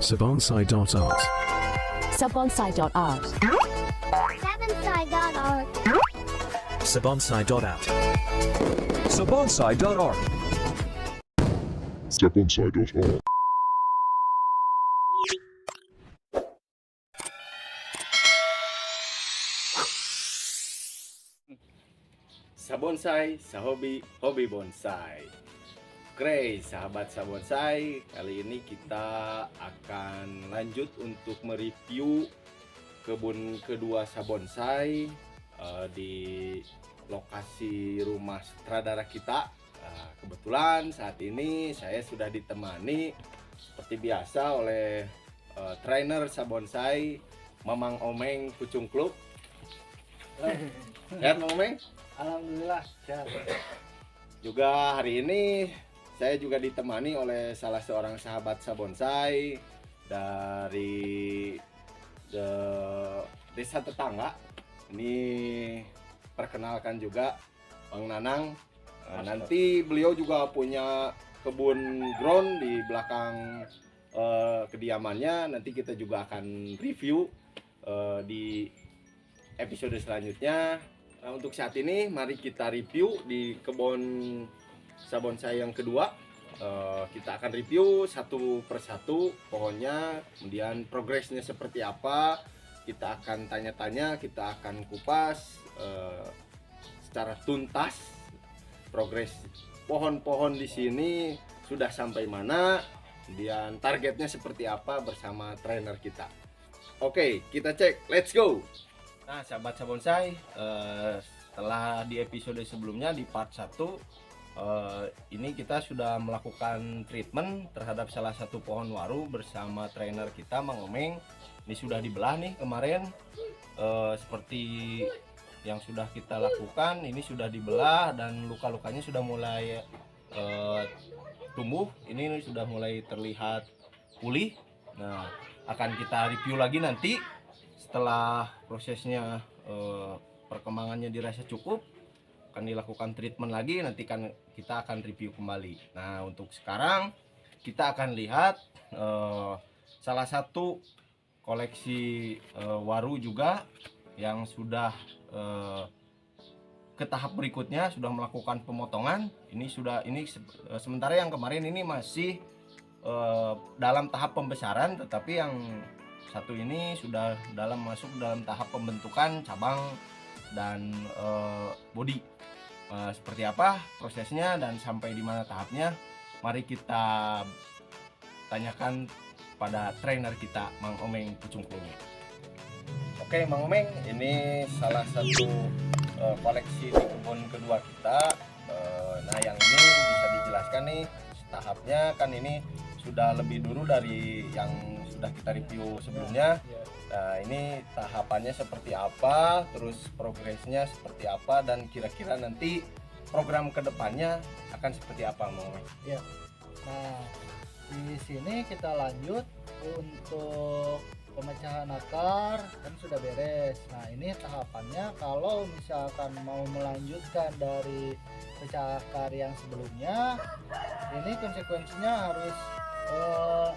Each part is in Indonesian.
Sabonsai.art. Sabonsai.art. Sabonsai.art. Sabonsai.art. Sabonsai.art. Sabonsai, sahobi, hobi bonsai. Oke, sahabat Sabonsai, kali ini kita akan lanjut untuk mereview kebun kedua Sabonsai di lokasi rumah sutradara kita. Kebetulan saat ini saya sudah ditemani seperti biasa oleh trainer Sabonsai, Mamang Omeng Pucung Klub. Sehat Mang Omeng? Alhamdulillah sehat. Juga hari ini saya juga ditemani oleh salah seorang sahabat Sabonsai dari desa tetangga. Ini perkenalkan juga Bang Nanang. Nanti beliau juga punya kebun ground di belakang kediamannya. Nanti kita juga akan review di episode selanjutnya. Nah, untuk saat ini mari kita review di kebun Sabonsai yang kedua. Kita akan review satu persatu pohonnya, kemudian progresnya seperti apa. Kita akan tanya-tanya, kita akan kupas secara tuntas progres pohon-pohon di sini sudah sampai mana, kemudian targetnya seperti apa bersama trainer kita. Oke, kita cek, let's go. Nah, sahabat Sabonsai, setelah di episode sebelumnya di part 1 ini kita sudah melakukan treatment terhadap salah satu pohon waru bersama trainer kita Mang Omeng. Ini sudah dibelah nih kemarin, seperti yang sudah kita lakukan. Ini sudah dibelah dan luka-lukanya sudah mulai tumbuh. Ini sudah mulai terlihat pulih. Nah, akan kita review lagi nanti setelah prosesnya perkembangannya dirasa cukup, akan dilakukan treatment lagi, nanti kan kita akan review kembali. Nah, untuk sekarang kita akan lihat salah satu koleksi waru juga yang sudah ke tahap berikutnya, sudah melakukan pemotongan. Ini sementara yang kemarin ini masih dalam tahap pembesaran, tetapi yang satu ini sudah masuk dalam tahap pembentukan cabang dan body. Seperti apa prosesnya dan sampai di mana tahapnya, mari kita tanyakan pada trainer kita Mang Omeng Pucung Klub. Oke Mang Omeng, ini salah satu koleksi di kebun kedua kita. Nah, yang ini bisa dijelaskan nih tahapnya, kan ini sudah lebih dulu dari yang sudah kita review sebelumnya. Nah, ini tahapannya seperti apa, terus progresnya seperti apa, dan kira-kira nanti program kedepannya akan seperti apa, Mang Omeng? Ya. Nah, di sini kita lanjut untuk pemecahan akar, kan sudah beres. Nah, ini tahapannya kalau misalkan mau melanjutkan dari pecah akar yang sebelumnya, ini konsekuensinya harus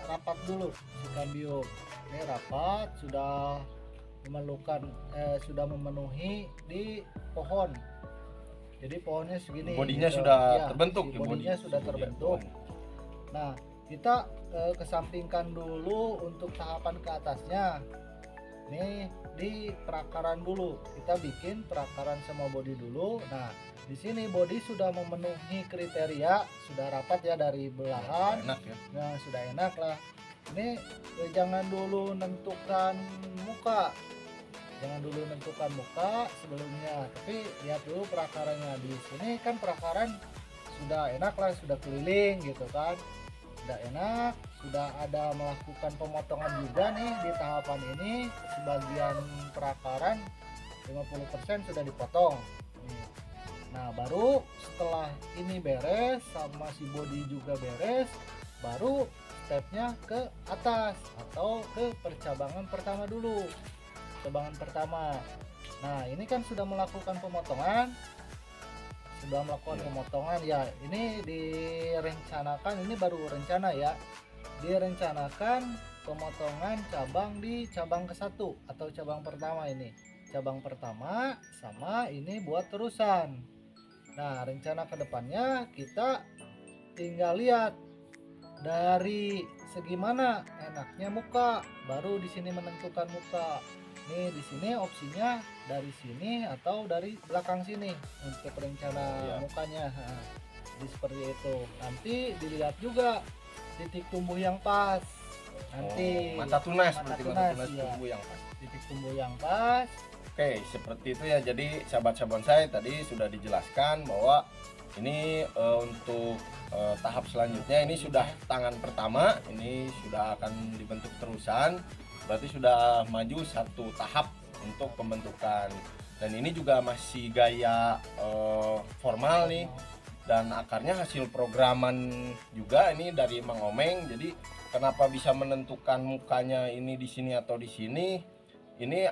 rapat dulu si kambium. Ini rapat, sudah memenuhi di pohon. Jadi pohonnya segini. Bodinya gitu. sudah Ya, terbentuk. bodinya sudah terbentuk. Nah, kita kesampingkan dulu untuk tahapan ke atasnya. Nih di perakaran dulu. Kita bikin perakaran sama bodi dulu. Nah, di sini bodi sudah memenuhi kriteria, sudah rapat ya dari belahan. Enak ya. Nah, sudah enak lah. Ini jangan dulu nentukan muka. Jangan dulu nentukan muka sebelumnya, tapi lihat dulu perakarannya. Di sini kan perakaran sudah enak lah, sudah keliling gitu kan. Sudah enak, sudah ada melakukan pemotongan juga nih di tahapan ini. Sebagian perakaran 50% sudah dipotong. Nah, baru setelah ini beres sama si body juga beres, baru stepnya ke atas atau ke percabangan pertama dulu. Cabangan pertama. Nah, ini kan sudah melakukan pemotongan. Pemotongan ya, ini direncanakan, ini baru rencana ya. direncanakan pemotongan cabang di cabang ke-1 atau cabang pertama ini. Cabang pertama sama ini buat terusan. Nah, rencana kedepannya kita tinggal lihat dari segi mana enaknya muka, baru di sini menentukan muka. Nih di sini opsinya dari sini atau dari belakang sini untuk rencana Iya. mukanya. Nah, jadi seperti itu. Nanti dilihat juga titik tumbuh yang pas. Nanti mata tunas mata berarti tunas, mata tunas iya. tumbuh yang pas. titik tumbuh yang pas. Oke, seperti itu ya. Jadi sahabat bonsai tadi sudah dijelaskan bahwa ini untuk tahap selanjutnya ini sudah tangan pertama, ini sudah akan dibentuk terusan. Berarti sudah maju satu tahap untuk pembentukan. Dan ini juga masih gaya formal nih. Dan akarnya hasil programan juga ini dari Mang Omeng. Jadi kenapa bisa menentukan mukanya ini di sini atau di sini? Ini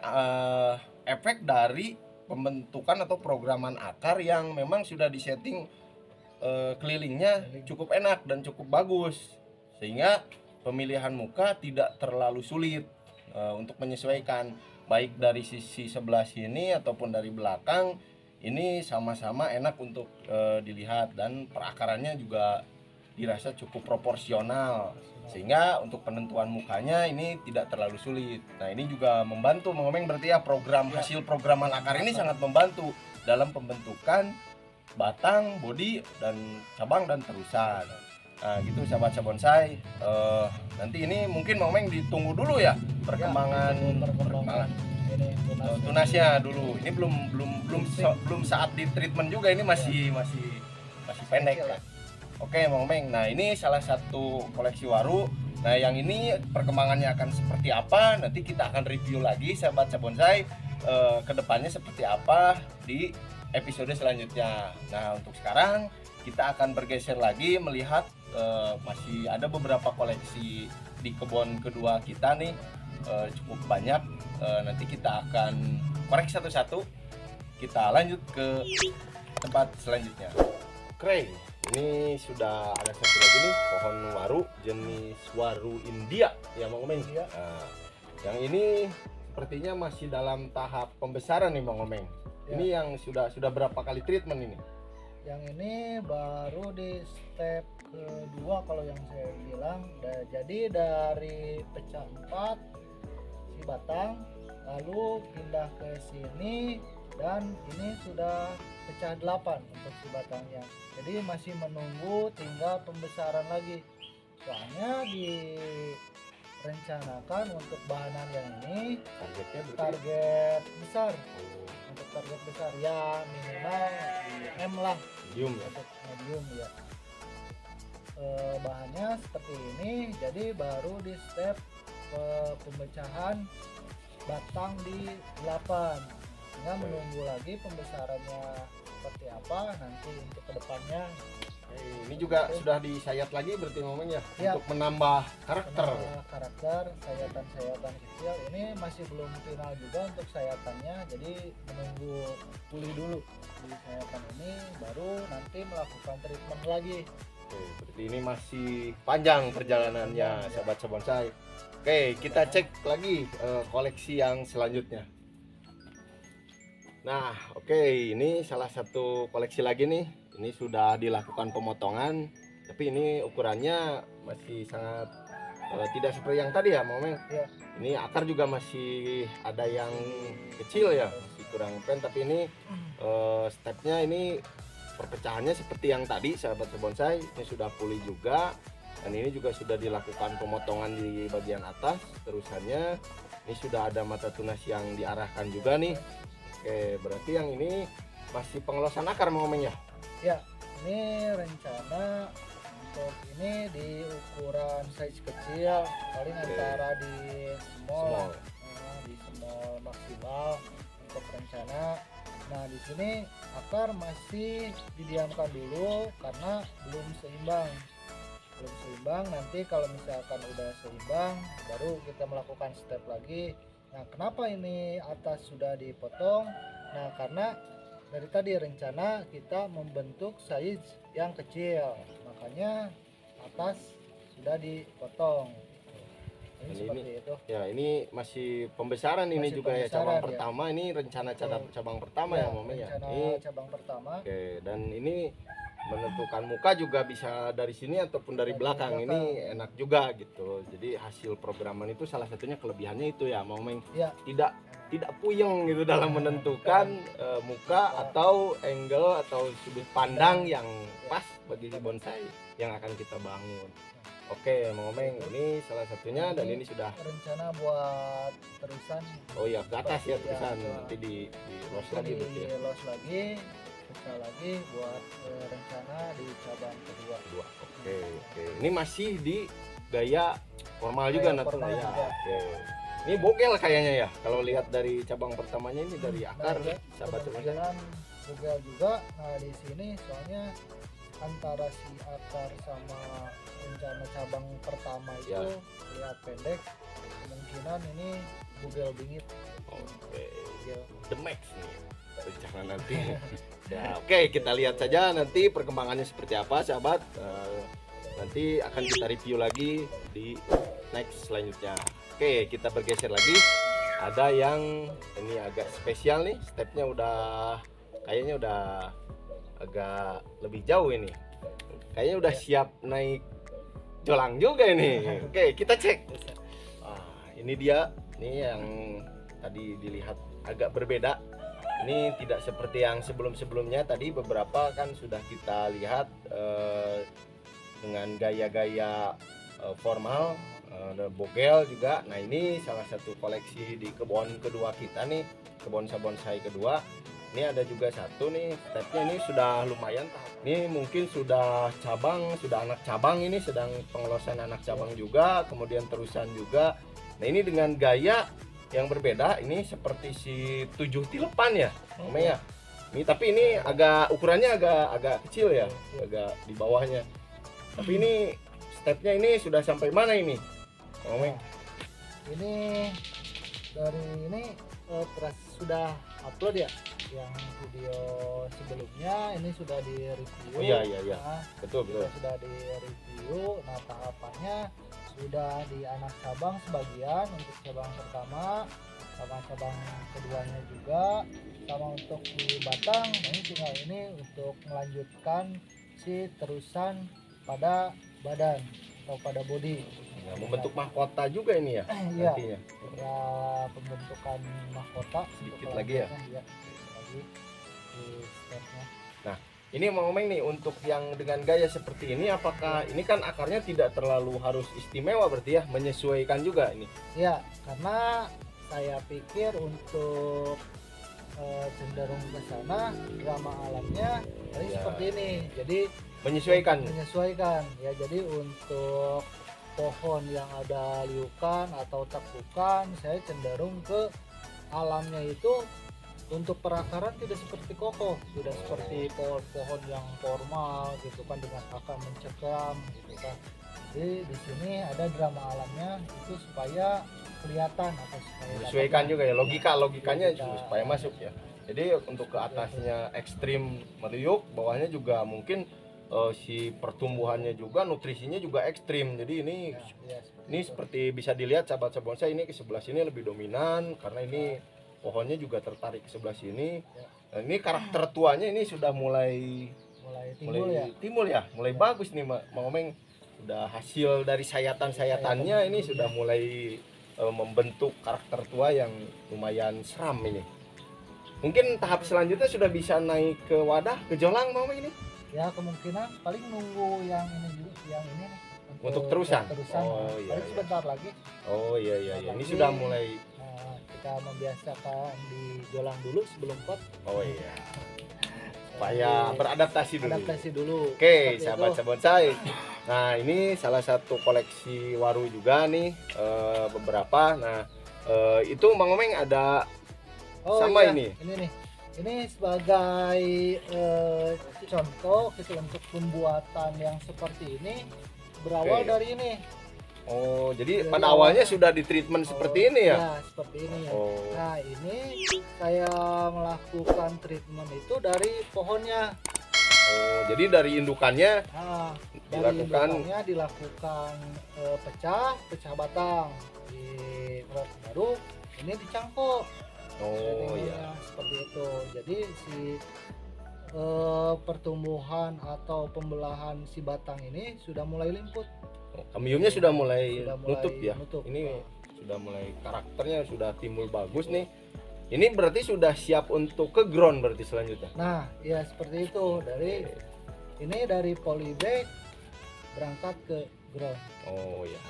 efek dari pembentukan atau programan akar yang memang sudah disetting kelilingnya cukup enak dan cukup bagus, sehingga pemilihan muka tidak terlalu sulit untuk menyesuaikan, baik dari sisi sebelah sini ataupun dari belakang. Ini sama-sama enak untuk dilihat dan perakarannya juga dirasa cukup proporsional, sehingga untuk penentuan mukanya ini tidak terlalu sulit. Nah, ini juga membantu Mengomeng berarti ya, hasil programan akar ini sangat membantu dalam pembentukan batang, bodi, dan cabang dan terusan. Nah, gitu sahabat bonsai. Nanti ini mungkin Mengomeng ditunggu dulu ya perkembangan Ini tunasnya dulu. Ini belum saat di treatment juga, ini masih pendek ya. Oke, Mang Meng. Nah, ini salah satu koleksi waru. Nah, yang ini perkembangannya akan seperti apa? Nanti kita akan review lagi sahabat bonsai kedepannya seperti apa di episode selanjutnya. Nah, untuk sekarang kita akan bergeser lagi melihat masih ada beberapa koleksi di kebun kedua kita nih, cukup banyak. Nanti kita akan korek satu-satu. Kita lanjut ke tempat selanjutnya. Oke, ini sudah ada satu lagi nih pohon waru jenis waru India ya Mang Omeng. Iya. Nah, yang ini sepertinya masih dalam tahap pembesaran nih Mang Omeng. Ya. Ini yang sudah berapa kali treatment ini? Yang ini baru di step kedua kalau yang saya bilang. Jadi dari pecah 4 si batang, lalu pindah ke sini, dan ini sudah pecah 8 untuk si batangnya. Jadi masih menunggu tinggal pembesaran lagi. Soalnya direncanakan untuk bahanan yang ini Targetnya berarti? target besar. Untuk target besar ya minimal M lah, Medium ya. untuk medium ya. Bahannya seperti ini, jadi baru di step pembecahan batang di 8. Tinggal menunggu lagi pembesarannya seperti apa nanti untuk kedepannya. Ini juga sudah disayat lagi berarti ngomongnya Ya. untuk menambah karakter. Karakter sayatan-sayatan kecil ini masih belum final juga untuk sayatannya, jadi menunggu pulih dulu di sayatan ini baru nanti melakukan treatment lagi. Oke, berarti ini masih panjang perjalanannya sahabat bonsai. Oke, kita cek lagi koleksi yang selanjutnya. Nah, oke, ini salah satu koleksi lagi nih. Ini sudah dilakukan pemotongan, tapi ini ukurannya masih sangat tidak seperti yang tadi ya, Momeng. Ya. Ini akar juga masih ada yang kecil ya, masih kurang pen. Tapi ini stepnya ini perpecahannya seperti yang tadi, sahabat bonsai. Ini sudah pulih juga, dan ini juga sudah dilakukan pemotongan di bagian atas. Terusannya ini sudah ada mata tunas yang diarahkan juga nih. Oke, berarti yang ini masih pengelosan akar Momeng ya? Ya, ini rencana untuk ini di ukuran size kecil, paling antara di small, di small maksimal untuk rencana. Nah, di sini akar masih didiamkan dulu karena belum seimbang. Nanti kalau misalkan udah seimbang, baru kita melakukan step lagi. Nah, kenapa ini atas sudah dipotong? Nah, karena dari tadi rencana kita membentuk size yang kecil, makanya atas sudah dipotong. Ini Dan seperti itu. Ya, ini masih pembesaran ini Masih juga ya, pembesaran, cabang ya. pertama. Ini rencana cabang pertama ya, Mame ya. Rencana Ini cabang pertama. oke, dan ini menentukan muka juga bisa dari sini ataupun dari belakang. Ini enak juga gitu. Jadi hasil programan itu salah satunya kelebihannya itu ya, Mame. Ya. Tidak puyeng gitu dalam menentukan muka atau angle atau sudut pandang yang pas bagi bonsai yang akan kita bangun. Oke, Mame, ini salah satunya dan ini sudah Rencana buat terusan. oh ya ke atas ya Iya, terusan ke- nanti di los lagi berarti ya. Di los lagi, buka lagi buat rencana di cabang kedua. Dua. Oke. Ini masih di gaya formal juga Gaya Natu formal ya. juga. Oke. Ini bogel kayaknya ya. Kalau lihat dari cabang pertamanya ini dari akar, Nah, ya, sahabat teman. kemungkinan bogel juga. Nah di sini soalnya antara si akar sama rencana cabang pertama itu Ya. lihat pendek, kemungkinan ini bogel bingit. Oke. Bogel. The max nih rencana nanti. Ya, oke, kita lihat saja nanti perkembangannya seperti apa, sahabat. Nanti akan kita review lagi di next selanjutnya. Oke, kita bergeser lagi. Ada yang ini agak spesial nih, stepnya kayaknya udah agak lebih jauh ini. Kayaknya udah siap naik jolang juga ini. Oke, kita cek. Ini dia, nih yang tadi dilihat agak berbeda. Ini tidak seperti yang sebelum-sebelumnya. Tadi beberapa kan sudah kita lihat dengan gaya-gaya formal, ada bogel juga. Nah ini salah satu koleksi di kebun kedua kita nih, kebun bonsai kedua. Ini ada juga satu nih, stepnya ini sudah lumayan tahap. Ini mungkin sudah cabang, sudah anak cabang, ini sedang pengelosan anak cabang juga, kemudian terusan juga. Nah ini dengan gaya yang berbeda, ini seperti si 7 tilepan ya, Mame ya. Ini tapi ini ukurannya agak kecil ya, agak di bawahnya. Tapi ini stepnya ini sudah sampai mana ini, Mame? Ini dari ini sudah upload ya, yang video sebelumnya ini sudah di review. Oh iya. Nah, Betul. sudah di review. Nah tahapannya sudah di anak cabang sebagian untuk cabang pertama, sama cabang keduanya juga, sama untuk di batang. Nah, ini tinggal ini untuk melanjutkan si terusan pada badan atau pada body. Ya, membentuk mahkota juga ini ya Iya. nantinya. Ya pembentukan mahkota Sedikit untuk lagi ya? kelanjutannya, lagi di stepnya. Ini Mame nih untuk yang dengan gaya seperti ini, apakah ini kan akarnya tidak terlalu harus istimewa berarti ya, menyesuaikan juga ini? Ya, karena saya pikir untuk cenderung ke sana drama alamnya tadi Ya. seperti ini. Jadi Menyesuaikan. ya. Jadi untuk pohon yang ada liukan atau tekukan, saya cenderung ke alamnya itu untuk perakaran tidak seperti kokoh, tidak seperti pohon-pohon yang formal gitu kan dengan akar mencekam gitu kan. Jadi di sini ada drama alamnya itu supaya kelihatan atau supaya Menyesuaikan juga ya, logikanya Logika. supaya masuk ya. Jadi untuk ke atasnya ekstrim meriuk, bawahnya juga mungkin si pertumbuhannya juga, nutrisinya juga ekstrim. Jadi ini seperti bisa dilihat sahabat bonsai, ini ke sebelah sini lebih dominan karena ini pohonnya juga tertarik ke sebelah sini. Nah, ini karakter tuanya ini sudah mulai timbul ya, mulai bagus nih Mame. Sudah hasil dari sayatan-sayatannya ini sudah mulai membentuk karakter tua yang lumayan seram ini. Mungkin tahap selanjutnya sudah bisa naik ke wadah, ke jolang Mame ini. Ya kemungkinan paling nunggu yang ini juga, yang ini nih Untuk terusan? Oh, iya, paling iya. sebentar lagi. Oh iya. Ini Lagi. sudah mulai. Kita membiasakan di jolang dulu sebelum pot. Oh iya. Supaya beradaptasi dulu. Adaptasi dulu. Oke, Seperti sahabat itu. bonsai. Nah, ini salah satu koleksi waru juga nih, beberapa. Nah, itu Bang Omeng ada sama iya, ini. Ini nih. Ini sebagai contoh gitu untuk pembuatan yang seperti ini berawal Oke. dari ini. Oh, jadi Jadi pada awalnya sudah di treatment seperti ini ya? Ya, seperti ini ya. Oh. Nah, ini saya melakukan treatment itu dari pohonnya. Oh, jadi dari indukannya Nah, dari dilakukan indukannya dilakukan pecah batang di proses baru ini dicangkok. oh Settingnya ya. seperti itu. Jadi si pertumbuhan atau pembelahan si batang ini sudah mulai limput. Oh, kambiumnya sudah mulai Sudah mulai nutup ya. nutup. Ini Nah. sudah mulai karakternya sudah timbul bagus nih. Ini berarti sudah siap untuk ke ground berarti selanjutnya. Nah, ya seperti itu. Dari polybag berangkat ke ground. Oh ya.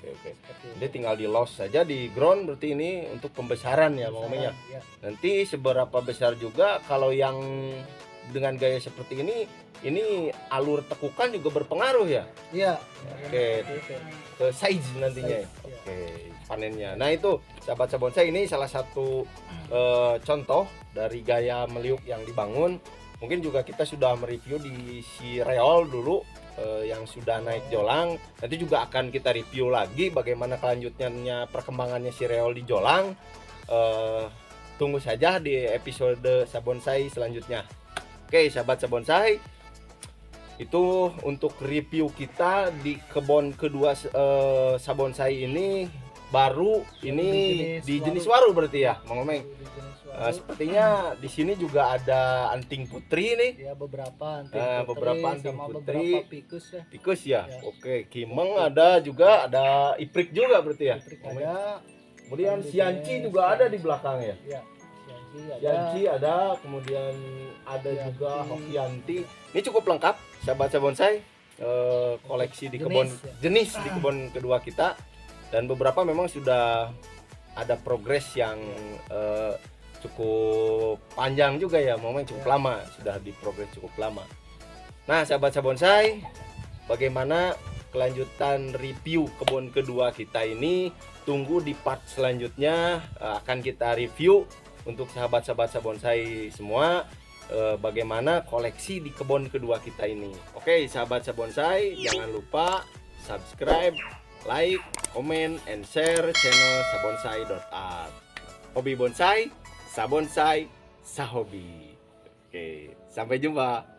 Oke. Seperti Jadi tinggal di loss saja di ground berarti ini untuk pembesaran ya Bang Omeng ya. Ya. Nanti seberapa besar juga kalau yang dengan gaya seperti ini alur tekukan juga berpengaruh ya Iya. Oke. Seperti itu. ke size nantinya ya. Size, ya. Oke, panennya. Nah itu sahabat bonsai ini salah satu contoh dari gaya meliuk yang dibangun. Mungkin juga kita sudah mereview di si reol dulu yang sudah naik jolang. Nanti juga akan kita review lagi bagaimana kelanjutannya perkembangannya si reol di jolang. Tunggu saja di episode Sabonsai selanjutnya. Oke, sahabat sabonsai, itu untuk review kita di kebun kedua sabonsai ini baru ini di jenis waru berarti ya, Mang Omeng. Di jenis waru. Sepertinya di sini juga ada anting putri nih. Ya beberapa anting Nah, putri beberapa anting sama putri. beberapa pikus ya. Tikus ya. Ya. Oke, kimeng ada juga, ada iprik juga berarti ya. Putri Mang Omeng. ada. Kemudian Ada sianci jenis juga ada di belakang ya. Ya. Sianci ada. Sianci ada, kemudian ada Hokianti. juga Hokianti. Ini cukup lengkap sahabat sabonsai koleksi di kebun Jenis, ya. jenis di kebun kedua kita, dan beberapa memang sudah ada progres yang cukup panjang juga ya, momen cukup Ya. lama, sudah di progres cukup lama. Nah sahabat sabonsai, bagaimana kelanjutan review kebun kedua kita ini, tunggu di part selanjutnya. Akan kita review untuk sahabat-sahabat sabonsai semua bagaimana koleksi di kebun kedua kita ini. Oke sahabat sabonsai, jangan lupa subscribe, like, comment, and share channel sabonsai.art. Hobi bonsai, sabonsai, sahobi. Oke, sampai jumpa.